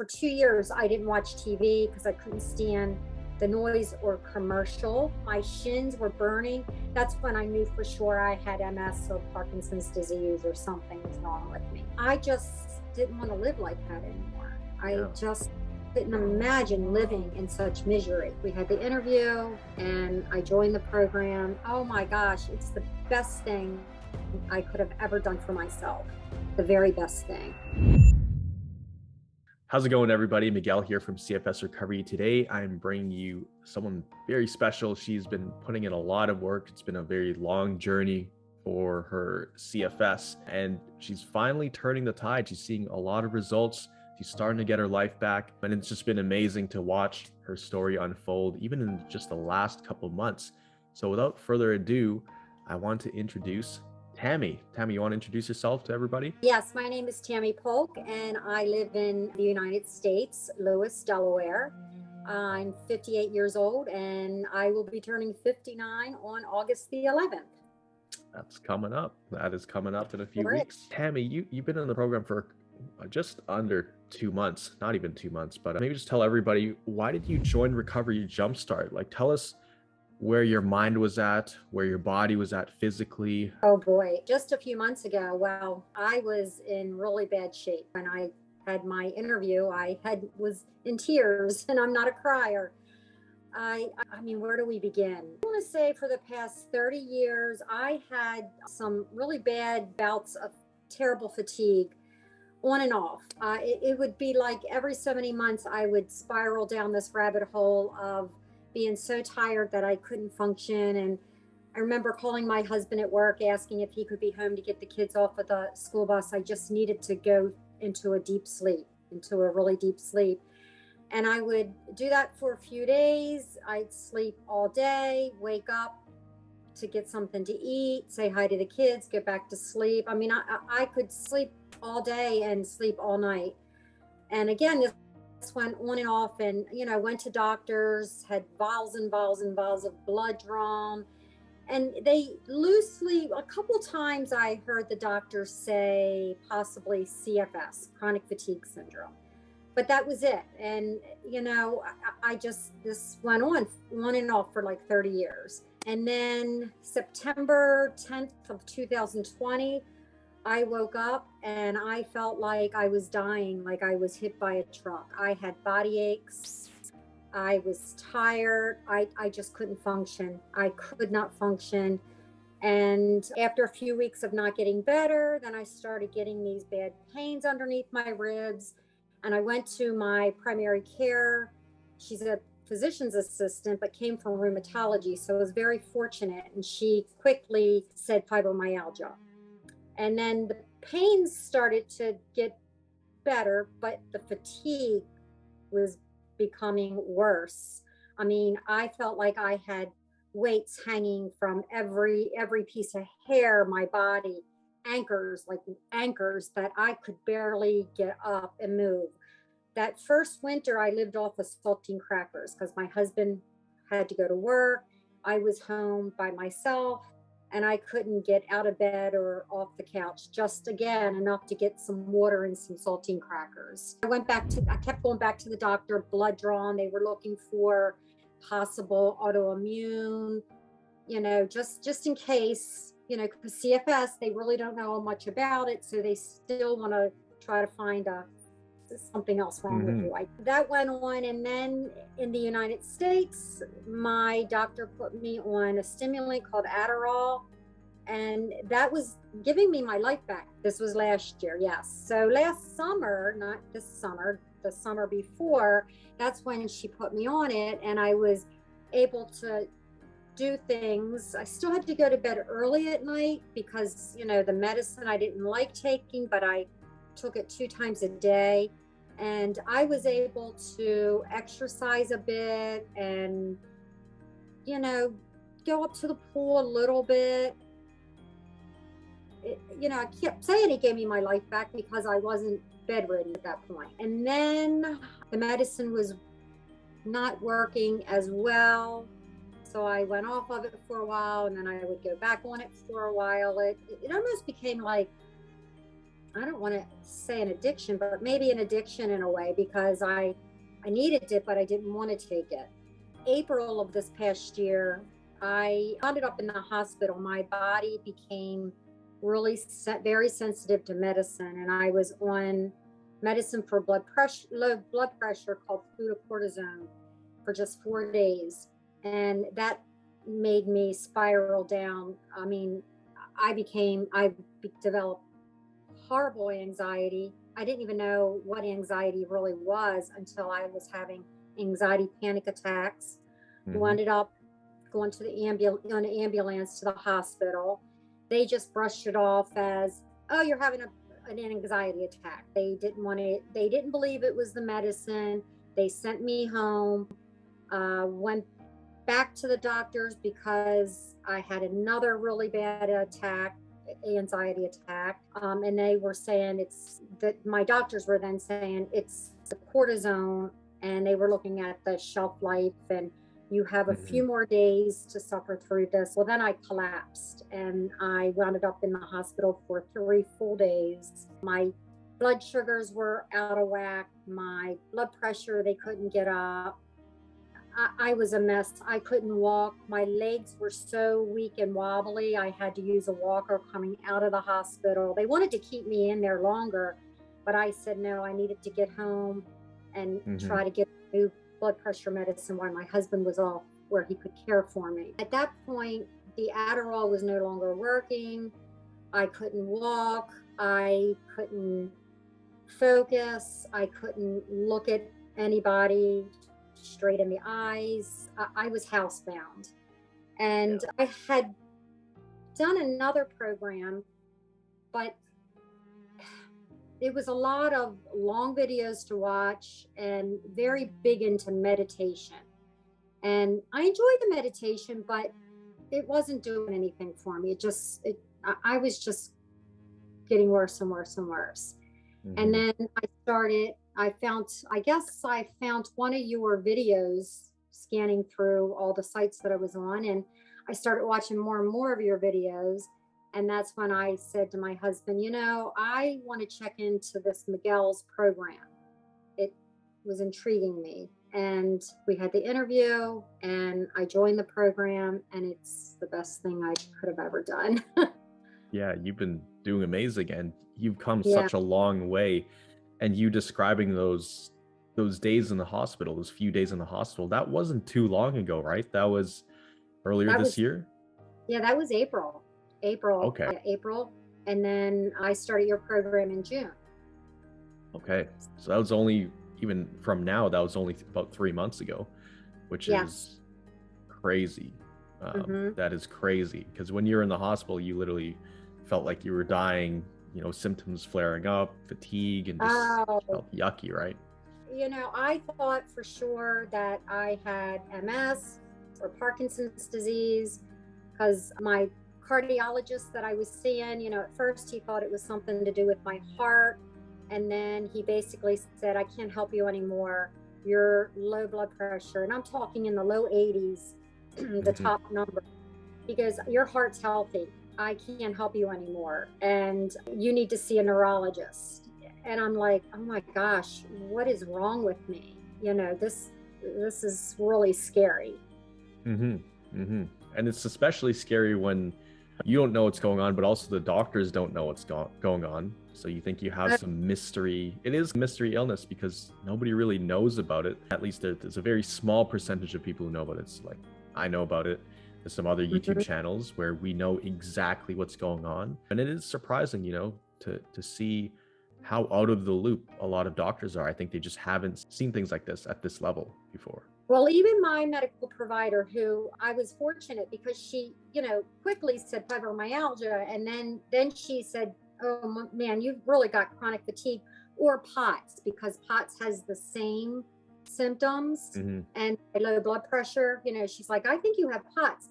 For 2 years, I didn't watch TV because I couldn't stand the noise or commercial. My shins were burning. That's when I knew for sure I had MS or Parkinson's disease or something was wrong with me. I just didn't want to live like that anymore. I just couldn't imagine living in such misery. We had the interview and I joined the program. Oh my gosh, it's the best thing I could have ever done for myself. The very best thing. How's it going, everybody? Miguel here from CFS Recovery. Today, I'm bringing you someone very special. She's been putting in a lot of work. It's been a very long journey for her CFS, and she's finally turning the tide. She's seeing a lot of results. She's starting to get her life back, and it's just been amazing to watch her story unfold, even in just the last couple of months. So without further ado, I want to introduce Tammie. Tammie, you want to introduce yourself to everybody? Yes, my name is Tammie Polk, and I live in the United States, Lewis, Delaware. I'm 58 years old, and I will be turning 59 on August the 11th. That's coming up. That is coming up in a few weeks. Tammie, you've been in the program for just under 2 months, not even 2 months, but maybe just tell everybody, why did you join Recovery Jumpstart? Like, tell us where your mind was at, where your body was at physically. Oh boy, just a few months ago, well, I was in really bad shape. When I had my interview, was in tears, and I'm not a crier. I mean, where do we begin? I want to say for the past 30 years, I had some really bad bouts of terrible fatigue on and off. It would be like every so many months, I would spiral down this rabbit hole of being so tired that I couldn't function. And I remember calling my husband at work, asking if he could be home to get the kids off of the school bus. I just needed to go into a deep sleep, into a really deep sleep. And I would do that for a few days. I'd sleep all day, wake up to get something to eat, say hi to the kids, get back to sleep. I mean, I could sleep all day and sleep all night. And again, this went on and off, and went to doctors, had vials and vials and vials of blood drawn, and they loosely, a couple times I heard the doctors say possibly CFS, chronic fatigue syndrome, but that was it. And I just, this went on and off for like 30 years. And then September 10th of 2020, I woke up and I felt like I was dying, like I was hit by a truck. I had body aches. I was tired. I just couldn't function. I could not function. And after a few weeks of not getting better, then I started getting these bad pains underneath my ribs. And I went to my primary care. She's a physician's assistant, but came from rheumatology. So I was very fortunate. And she quickly said fibromyalgia. And then the pains started to get better, but the fatigue was becoming worse. I mean, I felt like I had weights hanging from every piece of hair, my body, anchors that I could barely get up and move. That first winter, I lived off of saltine crackers because my husband had to go to work. I was home by myself. And I couldn't get out of bed or off the couch, just again, enough to get some water and some saltine crackers. I kept going back to the doctor, blood drawn. They were looking for possible autoimmune, just in case, because CFS, they really don't know much about it. So they still want to try to find something else wrong with you. That went on, and then in the United States, my doctor put me on a stimulant called Adderall, and that was giving me my life back. This was last year, yes. So last summer, not this summer, the summer before, that's when she put me on it, and I was able to do things. I still had to go to bed early at night because, the medicine I didn't like taking, but I took it 2 times a day. And I was able to exercise a bit and, go up to the pool a little bit. I kept saying it gave me my life back because I wasn't bedridden at that point. And then the medicine was not working as well. So I went off of it for a while, and then I would go back on it for a while. It almost became like I don't want to say an addiction, but maybe an addiction in a way, because I needed it, but I didn't want to take it. April of this past year, I ended up in the hospital. My body became really very sensitive to medicine, and I was on medicine for low blood pressure called fluorocortisone for just 4 days, and that made me spiral down. I mean, I developed horrible anxiety. I didn't even know what anxiety really was until I was having anxiety panic attacks. Mm-hmm. Ended up going to on an ambulance to the hospital. They just brushed it off as, oh, you're having an anxiety attack. They didn't believe it was the medicine. They sent me home, went back to the doctors because I had another really bad anxiety attack. And they were saying my doctors were then saying it's the cortisone, and they were looking at the shelf life, and you have a few more days to suffer through this. Well, then I collapsed and I wound up in the hospital for 3 full days. My blood sugars were out of whack. My blood pressure, they couldn't get up. I was a mess. I couldn't walk. My legs were so weak and wobbly. I had to use a walker coming out of the hospital. They wanted to keep me in there longer, but I said no, I needed to get home and try to get new blood pressure medicine while my husband was off where he could care for me. At that point, the Adderall was no longer working. I couldn't walk. I couldn't focus. I couldn't look at anybody straight in the eyes. I was housebound. And I had done another program, but it was a lot of long videos to watch and very big into meditation. And I enjoyed the meditation, but it wasn't doing anything for me. I was just getting worse and worse and worse. And then I found one of your videos scanning through all the sites that I was on, and I started watching more and more of your videos. And that's when I said to my husband, I want to check into this Miguel's program. It was intriguing me. And we had the interview and I joined the program, and it's the best thing I could have ever done. Yeah, you've been doing amazing, and you've come such a long way. And you describing those days in the hospital, those few days in the hospital, that wasn't too long ago, right? That was earlier this year? Yeah, that was April. Okay. April. And then I started your program in June. Okay. So that was only, even from now, that was only about 3 months ago, which is crazy. That is crazy, because when you're in the hospital, you literally felt like you were dying, symptoms flaring up, fatigue, and just felt yucky, right? I thought for sure that I had MS or Parkinson's disease, because my cardiologist that I was seeing, at first he thought it was something to do with my heart. And then he basically said, I can't help you anymore. You're low blood pressure. And I'm talking in the low 80s, the top number, because your heart's healthy. I can't help you anymore. And you need to see a neurologist. And I'm like, oh my gosh, what is wrong with me? This is really scary. And it's especially scary when you don't know what's going on, but also the doctors don't know what's going on. So you think you have some mystery. It is a mystery illness because nobody really knows about it. At least there's a very small percentage of people who know about it. It's like, I know about it. There's some other YouTube channels where we know exactly what's going on. And it is surprising, to see how out of the loop a lot of doctors are. I think they just haven't seen things like this at this level before. Well, even my medical provider, who I was fortunate because she, quickly said fibromyalgia. And then she said, oh man, you've really got chronic fatigue or POTS, because POTS has the same symptoms and low blood pressure. She's like, I think you have POTS.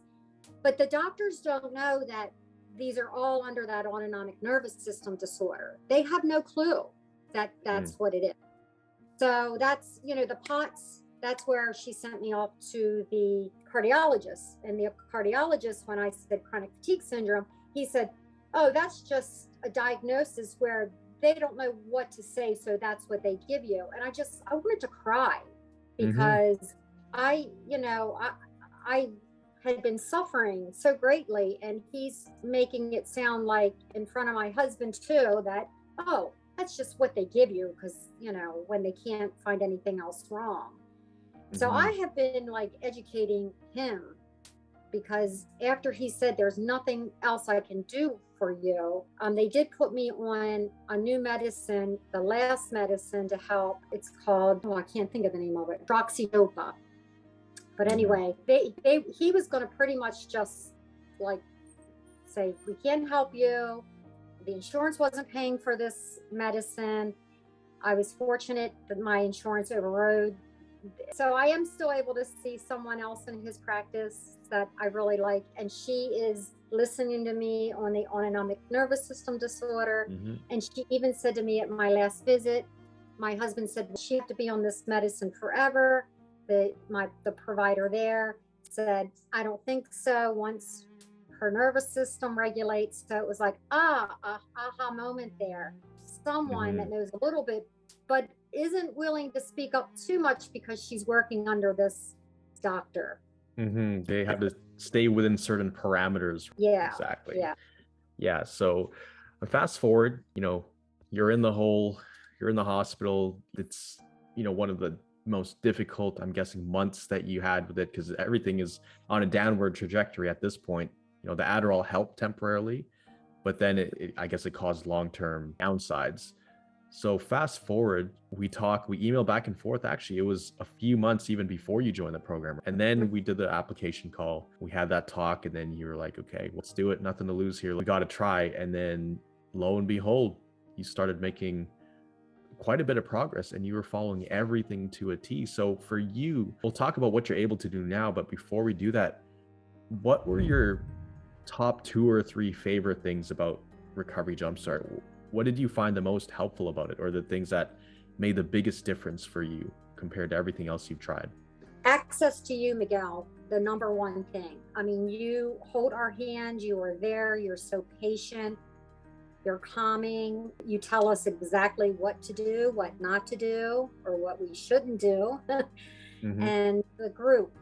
But the doctors don't know that these are all under that autonomic nervous system disorder. They have no clue that that's what it is. So that's, the POTS, that's where she sent me off to the cardiologist. And the cardiologist, when I said chronic fatigue syndrome, he said, oh, that's just a diagnosis where they don't know what to say, so that's what they give you. And I wanted to cry Mm-hmm. because I had been suffering so greatly, and he's making it sound like in front of my husband too that, oh, that's just what they give you because, when they can't find anything else wrong. So Mm-hmm. I have been like educating him, because after he said there's nothing else I can do for you, they did put me on a new medicine, the last medicine to help. It's called, I can't think of the name of it, droxidopa. But Mm-hmm. anyway, he was going to pretty much just like say, we can't help you. The insurance wasn't paying for this medicine. I was fortunate that my insurance overrode. So I am still able to see someone else in his practice that I really like. And she is listening to me on the autonomic nervous system disorder. Mm-hmm. And she even said to me at my last visit, my husband said, she have to be on this medicine forever. The provider there said, I don't think so. Once her nervous system regulates. So it was like, aha moment there. Someone that knows a little bit, but isn't willing to speak up too much because she's working under this doctor. Mm-hmm. They have to stay within certain parameters. Yeah. Exactly. Yeah. Yeah. So fast forward, you're in the hole, you're in the hospital. It's, one of the most difficult, I'm guessing, months that you had with it, because everything is on a downward trajectory at this point. The Adderall helped temporarily, but then I guess it caused long-term downsides. So fast forward, we email back and forth. Actually, it was a few months even before you joined the program. And then we did the application call. We had that talk, and then you were like, okay, let's do it. Nothing to lose here. We got to try. And then lo and behold, you started making quite a bit of progress, and you were following everything to a T. So for you, we'll talk about what you're able to do now. But before we do that, what were your top 2 or 3 favorite things about Recovery Jumpstart? What did you find the most helpful about it, or the things that made the biggest difference for you compared to everything else you've tried? Access to you, Miguel, the number one thing. I mean, you hold our hand, you are there, you're so patient, you're calming, you tell us exactly what to do, what not to do, or what we shouldn't do. Mm-hmm. And the group,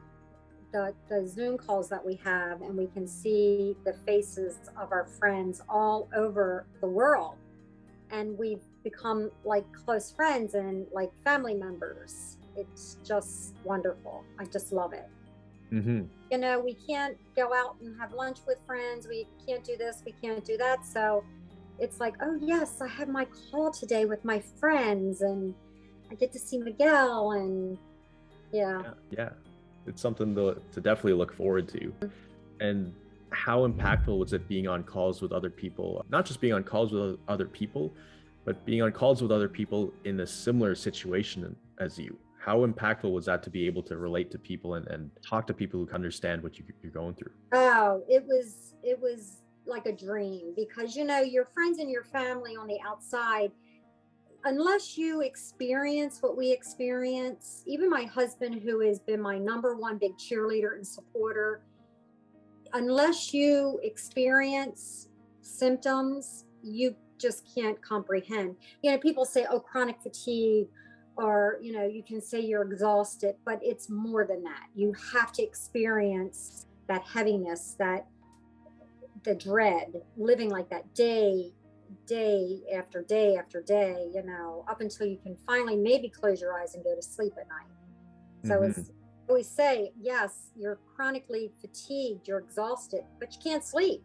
the Zoom calls that we have, and we can see the faces of our friends all over the world. And we've become like close friends and like family members. It's just wonderful. I just love it. Mm-hmm. We can't go out and have lunch with friends. We can't do this. We can't do that. So it's like, oh yes, I have my call today with my friends, and I get to see Miguel, and yeah. It's something to definitely look forward to. And how impactful was it being on calls with other people? Not just being on calls with other people, but being on calls with other people in a similar situation as you. How impactful was that to be able to relate to people and talk to people who understand what you're going through? Oh, it was like a dream, because your friends and your family on the outside, unless you experience what we experience, even my husband, who has been my number one big cheerleader and supporter, unless you experience symptoms, you just can't comprehend. People say, oh, chronic fatigue, or, you can say you're exhausted, but it's more than that. You have to experience that heaviness, the dread, living like that day after day after day, up until you can finally maybe close your eyes and go to sleep at night. So it's, I always say, yes, you're chronically fatigued, you're exhausted, but you can't sleep.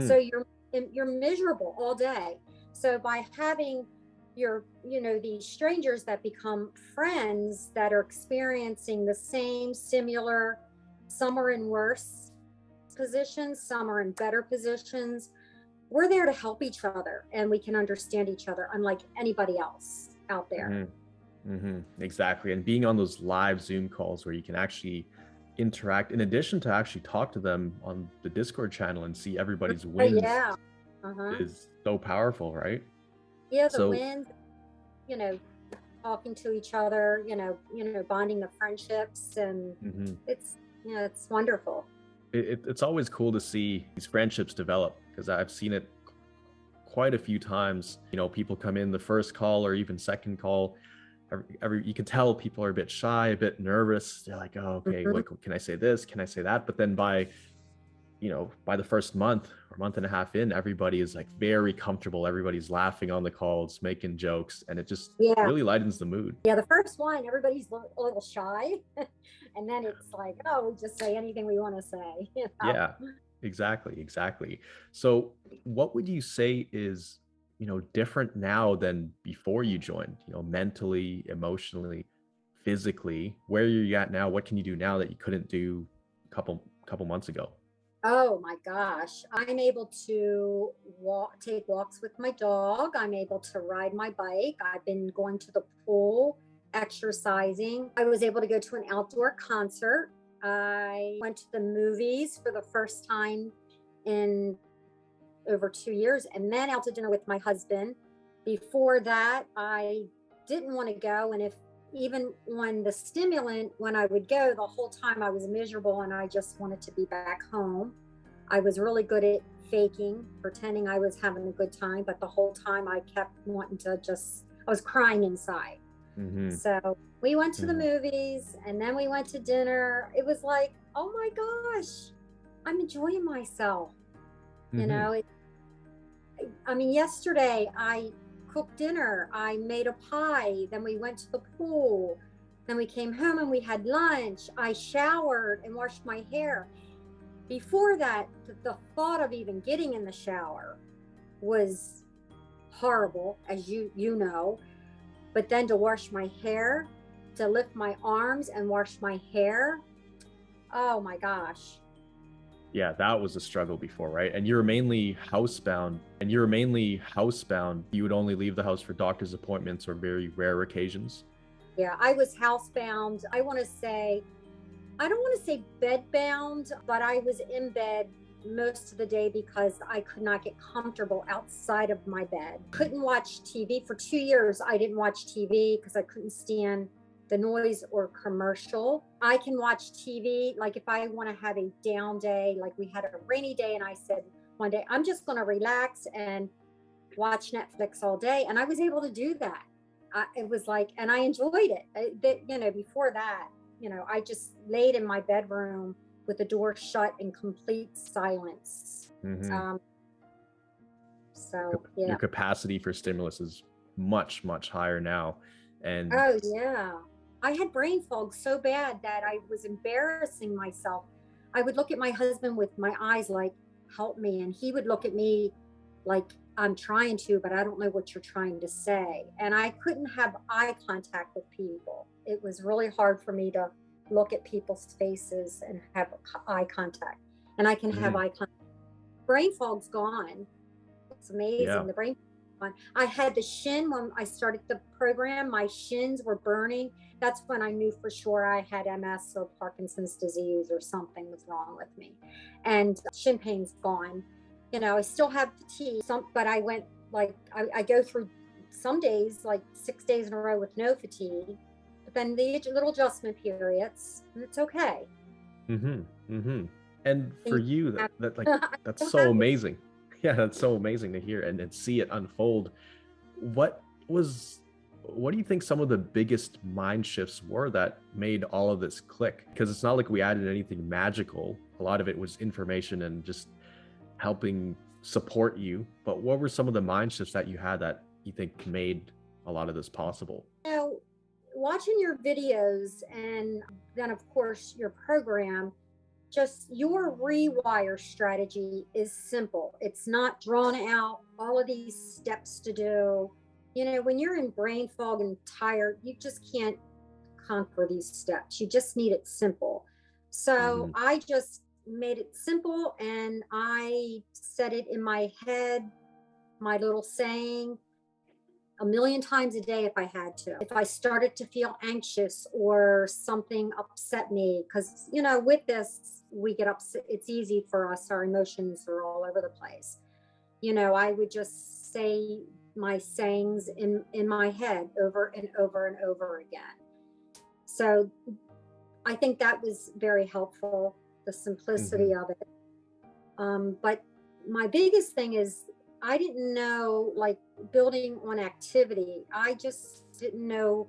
So you're miserable all day. So by having these strangers that become friends that are experiencing the same, similar, some are in worse positions, some are in better positions. We're there to help each other, and we can understand each other unlike anybody else out there. Exactly. And being on those live Zoom calls where you can actually interact, in addition to actually talk to them on the Discord channel and see everybody's wins, is so powerful, right? Yeah, the wins, talking to each other, bonding the friendships, and it's wonderful. It's always cool to see these friendships develop, because I've seen it quite a few times, people come in the first call or even second call. You can tell people are a bit shy, a bit nervous. They're like, oh, okay, Mhm. what can I say this? Can I say that? But then by the first month or month and a half in, everybody is like very comfortable. Everybody's laughing on the calls, making jokes, and it just Yeah. really lightens the mood. Yeah. The first one, everybody's a little shy. And then it's like, oh, we just say anything we want to say, Yeah, exactly. So what would you say is, different now than before you joined, mentally, emotionally, physically? Where you're at now, what can you do now that you couldn't do a couple months ago? Oh my gosh. I'm able to take walks with my dog. I'm able to ride my bike. I've been going to the pool, exercising. I was able to go to an outdoor concert. I went to the movies for the first time in over 2 years, and then out to dinner with my husband. Before that, I didn't want to go. And if even when the stimulant, when I would go, the whole time I was miserable and I just wanted to be back home. I was really good at faking, pretending I was having a good time, but the whole time I kept wanting to I was crying inside. Mm-hmm. So we went to the Mm-hmm. movies and then we went to dinner. It was like, oh my gosh, I'm enjoying myself. You Mm-hmm. know, I mean, yesterday I cooked dinner, I made a pie, then we went to the pool, then we came home and we had lunch. I showered and washed my hair. Before that, the thought of even getting in the shower was horrible, as you know. But then to wash my hair, to lift my arms and wash my hair, oh my gosh. Yeah, that was a struggle before, right? And you were mainly housebound. You would only leave the house for doctor's appointments or very rare occasions. Yeah, I was housebound. I don't want to say bedbound, but I was in bed most of the day because I could not get comfortable outside of my bed. Couldn't watch TV for 2 years. I didn't watch TV because I couldn't stand the noise or commercial. I can watch TV, like if I want to have a down day, like we had a rainy day and I said one day, I'm just going to relax and watch Netflix all day. And I was able to do that. It was like, and I enjoyed it. Before that, I just laid in my bedroom with the door shut in complete silence. Mm-hmm. Um, so yeah. Your capacity for stimulus is much, much higher now. And Oh yeah. I had brain fog so bad that I was embarrassing myself. I would look at my husband with my eyes like, help me. And he would look at me like, I'm trying to, but I don't know what you're trying to say. And I couldn't have eye contact with people. It was really hard for me to look at people's faces and have eye contact. And I can have eye contact. Brain fog's gone. It's amazing. yeah, The brain fog's gone. I had the shin when I started the program. My shins were burning. That's when I knew for sure I had MS or Parkinson's disease or something was wrong with me. And shin pain's gone. I still have fatigue, but I went I go through some days, like 6 days in a row with no fatigue, but then the little adjustment periods, and it's okay. mm-hmm, mm-hmm. And for you, I that's don't so have it. amazing. Yeah, that's so amazing to hear and see it unfold. What do you think some of the biggest mind shifts were that made all of this click? Because it's not like we added anything magical. A lot of it was information and just helping support you. But what were some of the mind shifts that you had that you think made a lot of this possible? Watching your videos and then of course your program, just your rewire strategy is simple. It's not drawn out, all of these steps to do. When you're in brain fog and tired, you just can't conquer these steps. You just need it simple. So I just made it simple and I said it in my head, my little saying, a million times a day if I had to. If I started to feel anxious or something upset me, because, with this, we get upset. It's easy for us. Our emotions are all over the place. I would just say my sayings in my head over and over and over again. So I think that was very helpful, the simplicity of it. But my biggest thing is I didn't know, like, building on activity. I just didn't know,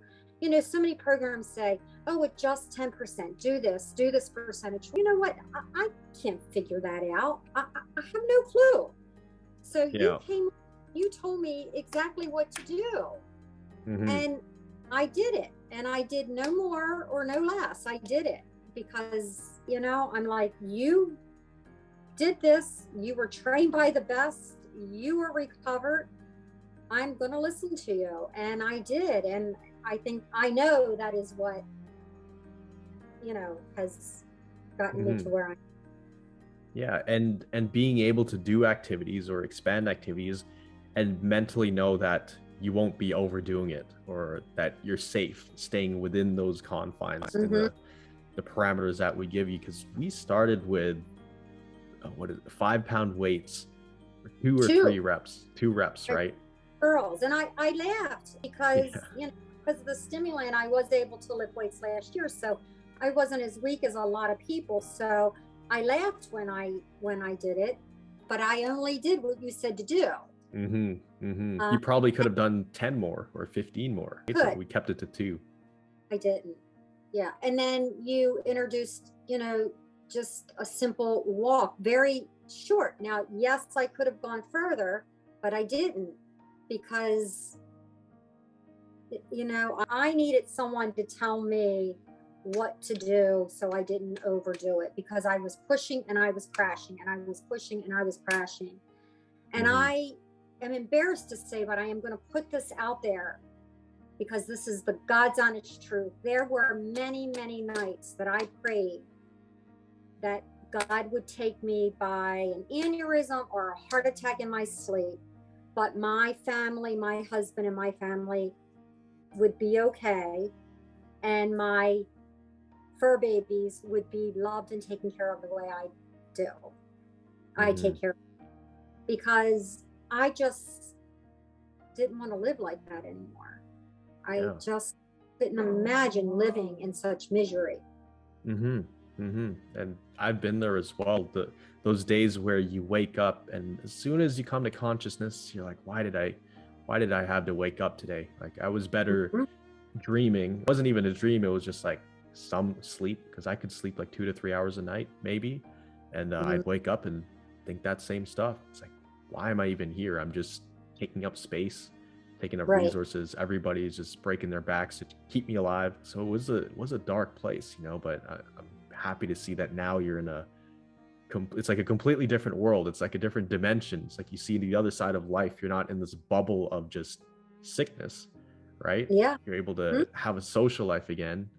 so many programs say, oh, adjust 10%, do this percentage. You know what? I can't figure that out. I have no clue. So Yeah. you told me exactly what to do. Mm-hmm. And I did it. And I did no more or no less. I did it because, I'm like, you did this. You were trained by the best. You were recovered. I'm going to listen to you. And I did. And I know that is what, has gotten me to where I am. Yeah. And being able to do activities or expand activities and mentally know that you won't be overdoing it, or that you're safe staying within those confines and the parameters that we give you. Because we started with 5-pound weights, 2 or 3 reps, 2 reps, right? Girls. And I laughed because, because of the stimulant, I was able to lift weights last year. So I wasn't as weak as a lot of people. So I laughed when I did it, but I only did what you said to do. You probably could have done 10 more or 15 more. So we kept it to 2. I didn't. Yeah. And then you introduced, just a simple walk, very short. Now, yes, I could have gone further, but I didn't, because, I needed someone to tell me what to do so I didn't overdo it, because I was pushing and I was crashing, and I was pushing and I was crashing. And I am embarrassed to say, but I am going to put this out there because this is the God's honest truth. There were many, many nights that I prayed that God would take me by an aneurysm or a heart attack in my sleep, but my family, my husband and my family would be okay, and my fur babies would be loved and taken care of the way I do. I take care of them, because I just didn't want to live like that anymore. I just couldn't imagine living in such misery. And I've been there as well. Those days where you wake up, and as soon as you come to consciousness, you're like, why did I have to wake up today? Like, I was better dreaming. It wasn't even a dream. It was just like some sleep, because I could sleep like 2 to 3 hours a night, maybe. And I'd wake up and think that same stuff. It's like, why am I even here? I'm just taking up space, taking up resources. Everybody's just breaking their backs to keep me alive. So it was a dark place, but I'm happy to see that now you're in it's like a completely different world. It's like a different dimension. It's like you see the other side of life. You're not in this bubble of just sickness, right? Yeah. You're able to have a social life again,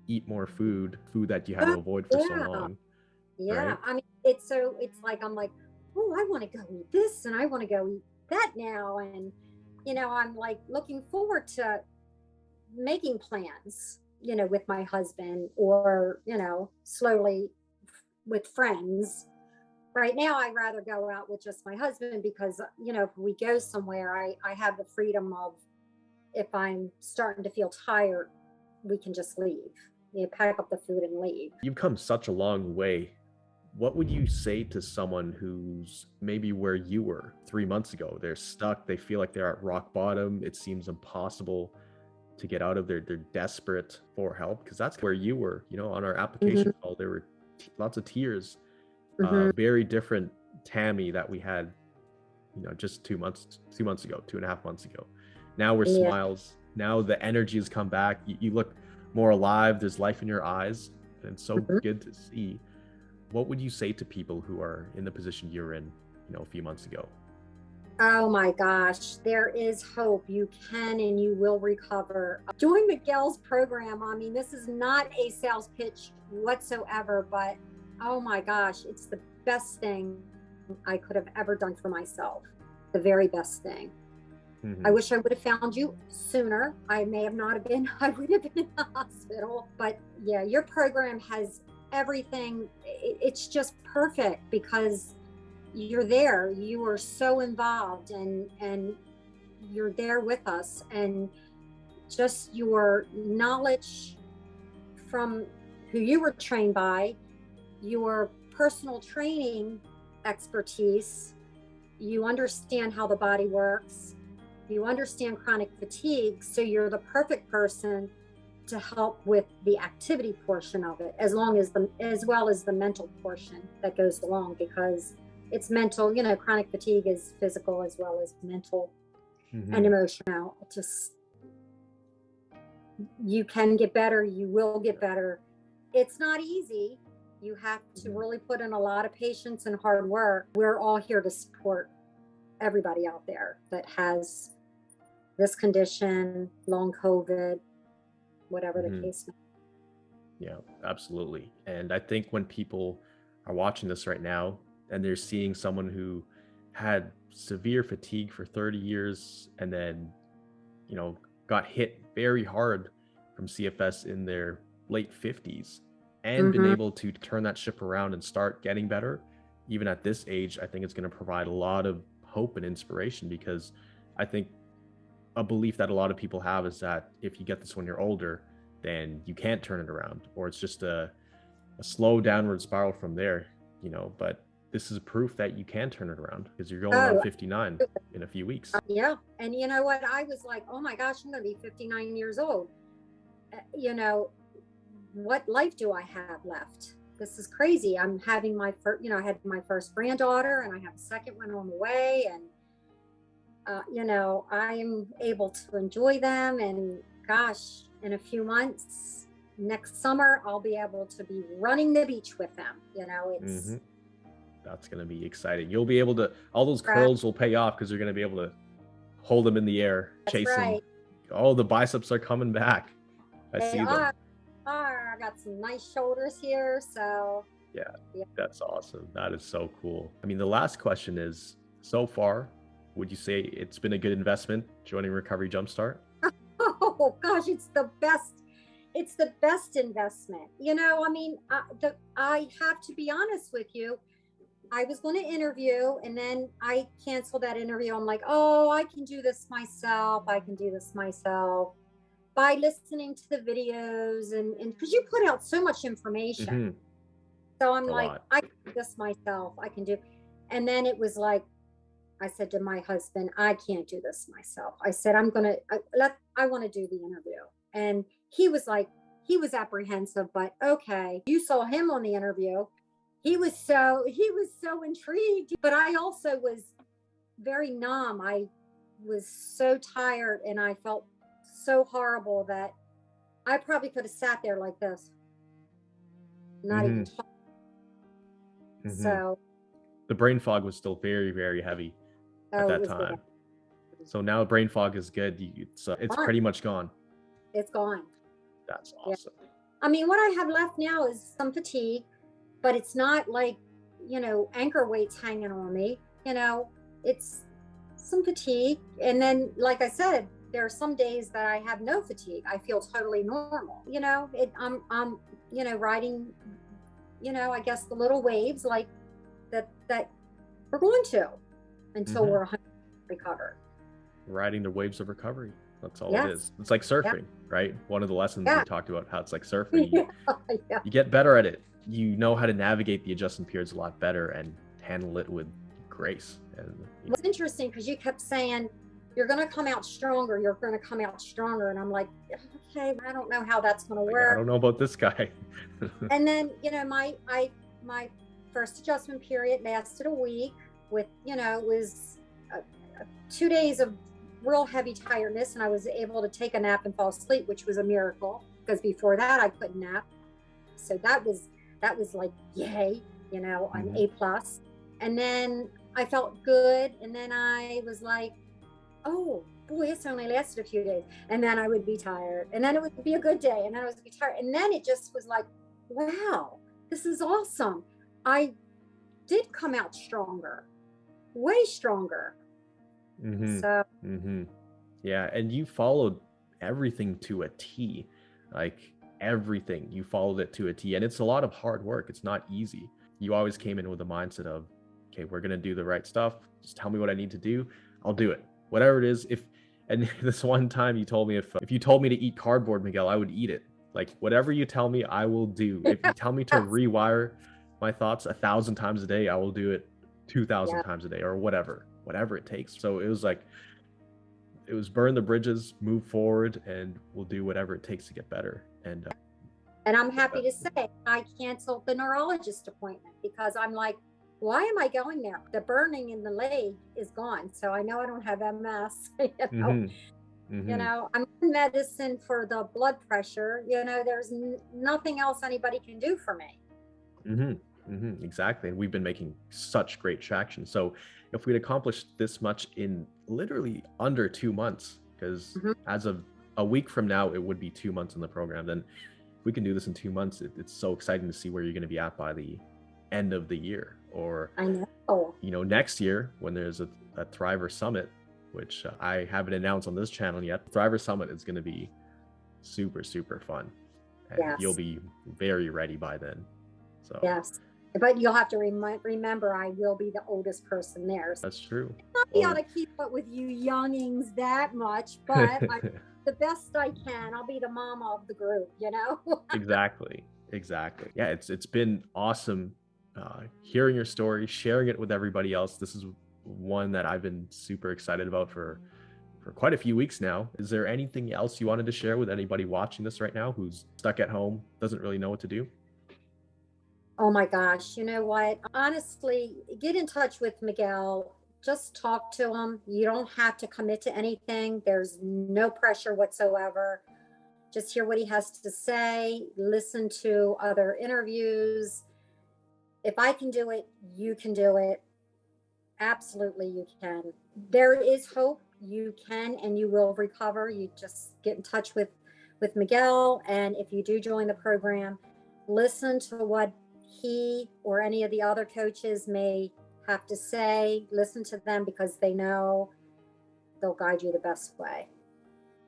eat more food that you had to avoid for so long. Yeah. Right? I mean, it's like, I'm like, oh, I want to go eat this and I want to go eat that now. And, I'm like looking forward to making plans, with my husband, or, slowly with friends. Right now, I'd rather go out with just my husband, because, if we go somewhere, I have the freedom of, if I'm starting to feel tired, we can just leave. Pack up the food and leave. You've come such a long way. What would you say to someone who's maybe where you were 3 months ago? They're stuck. They feel like they're at rock bottom. It seems impossible to get out of there. They're desperate for help, because that's where you were. On our application call, there were lots of tears. Very different Tammie that we had, just 2 months ago, 2.5 months ago. Now we're smiles. Now the energy has come back. You look more alive. There's life in your eyes, and it's so good to see. What would you say to people who are in the position you're in, a few months ago? Oh my gosh, there is hope. You can and you will recover. Join Miguel's program. I mean, this is not a sales pitch whatsoever, but oh my gosh, it's the best thing I could have ever done for myself. The very best thing. I wish I would have found you sooner. I would have been in the hospital. But yeah, your program has everything. It's just perfect, because you're there. You are so involved, and you're there with us, and just your knowledge from who you were trained by, your personal training expertise, you understand how the body works, you understand chronic fatigue, so you're the perfect person to help with the activity portion of it, as well as the mental portion that goes along, because it's mental, chronic fatigue is physical as well as mental and emotional. Just, you can get better, you will get better. It's not easy. You have to really put in a lot of patience and hard work. We're all here to support everybody out there that has this condition, long COVID, whatever the case may be. Yeah, absolutely. And I think when people are watching this right now and they're seeing someone who had severe fatigue for 30 years and then, got hit very hard from CFS in their late 50s and been able to turn that ship around and start getting better, even at this age, I think it's going to provide a lot of hope and inspiration, because I think a belief that a lot of people have is that if you get this when you're older, then you can't turn it around, or it's just a slow downward spiral from there, but this is proof that you can turn it around, because you're going on 59 in a few weeks. Yeah. And you know what? I was like, oh my gosh, I'm going to be 59 years old. What life do I have left? This is crazy. I'm having my first, I had my first granddaughter, and I have a second one on the way. And, I'm able to enjoy them. And gosh, in a few months, next summer, I'll be able to be running the beach with them. It's that's going to be exciting. You'll be able to, all those curls will pay off, because you're going to be able to hold them in the air, chasing. Oh, the biceps are coming back. I see them. I got some nice shoulders here. So yeah, that's awesome. That is so cool. I mean, the last question is, so far, would you say it's been a good investment joining Recovery Jumpstart? Oh gosh, it's the best. It's the best investment. I have to be honest with you. I was going to interview, and then I canceled that interview. I'm like, oh, I can do this myself. By listening to the videos, and because you put out so much information. So I'm like, I can do this myself. I can do. And then it was like, I said to my husband, I can't do this myself. I said, I want to do the interview. And he was apprehensive, but okay. You saw him on the interview. He was so intrigued, but I also was very numb. I was so tired, and I felt so horrible that I probably could have sat there like this, not even talking. So the brain fog was still very, very heavy at that time. So now brain fog is good. It's pretty much gone. It's gone. That's awesome. Yeah. I mean, what I have left now is some fatigue, but it's not like, anchor weights hanging on me. It's some fatigue. And then, like I said, there are some days that I have no fatigue. I feel totally normal. I'm riding, I guess the little waves like that we're going to until we're 100% recovered. Riding the waves of recovery. That's all it is. It's like surfing, right? One of the lessons we talked about, how it's like surfing. You get better at it. You know how to navigate the adjustment periods a lot better and handle it with grace. And what's interesting, because you kept saying, you're going to come out stronger. You're going to come out stronger. And I'm like, okay, I don't know how that's going to work. I don't know about this guy. And then, my first adjustment period lasted a week with, it was 2 days of real heavy tiredness. And I was able to take a nap and fall asleep, which was a miracle, because before that I couldn't nap. So that was like, yay, an A+. And then I felt good. And then I was like, oh boy, it's only lasted a few days. And then I would be tired, and then it would be a good day, and then I would be tired. And then it just was like, wow, this is awesome. I did come out stronger, way stronger. So yeah. And you followed everything to a T, like everything. You followed it to a T, and it's a lot of hard work. It's not easy. You always came in with the mindset of, okay, we're going to do the right stuff. Just tell me what I need to do. I'll do it. Whatever it is. And this one time you told me, if you told me to eat cardboard, Miguel, I would eat it. Like, whatever you tell me, I will do. If you tell me to rewire my thoughts 1,000 times a day, I will do it 2,000 times a day, or whatever. whatever it takes. So it was like, it was burn the bridges, move forward, and we'll do whatever it takes to get better. And I'm happy to say I canceled the neurologist appointment because I'm like, why am I going there? The burning in the leg is gone. So I know I don't have MS. You know, I'm in medicine for the blood pressure. You know, there's nothing else anybody can do for me. Exactly. And we've been making such great traction. So if we'd accomplished this much in literally under 2 months, because as of a week from now, it would be 2 months in the program, then we can do this in 2 months. It's so exciting to see where you're going to be at by the end of the year, or, I know, you know, next year when there's a Thriver Summit, which I haven't announced on this channel yet. Thriver Summit is going to be super, super fun. And you'll be very ready by then. So yes. But you'll have to remember, I will be the oldest person there. That's true. I'll be able to keep up with you youngings that much, but the best I can. I'll be the mama of the group, you know? Exactly. Yeah, it's been awesome hearing your story, sharing it with everybody else. This is one that I've been super excited about for quite a few weeks now. Is there anything else you wanted to share with anybody watching this right now who's stuck at home, doesn't really know what to do? Oh my gosh, you know what? Honestly, get in touch with Miguel. Just talk to him. You don't have to commit to anything. There's no pressure whatsoever. Just hear what he has to say, listen to other interviews. If I can do it, you can do it. Absolutely, you can. There is hope. You can and you will recover. You just get in touch with Miguel. And if you do join the program, listen to what he or any of the other coaches may have to say. Listen to them because they know they'll guide you the best way.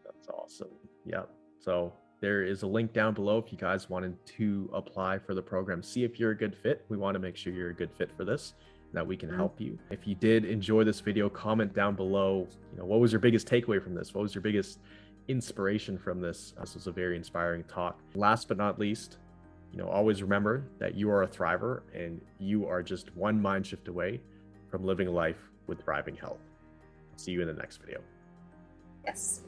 That's awesome. Yeah. So there is a link down below if you guys wanted to apply for the program. See if you're a good fit. We want to make sure you're a good fit for this, that we can help you. If you did enjoy this video, comment down below, you know, what was your biggest takeaway from this? What was your biggest inspiration from this? This was a very inspiring talk. Last but not least, you know, always remember that you are a thriver and you are just one mind shift away from living a life with thriving health. See you in the next video. Yes.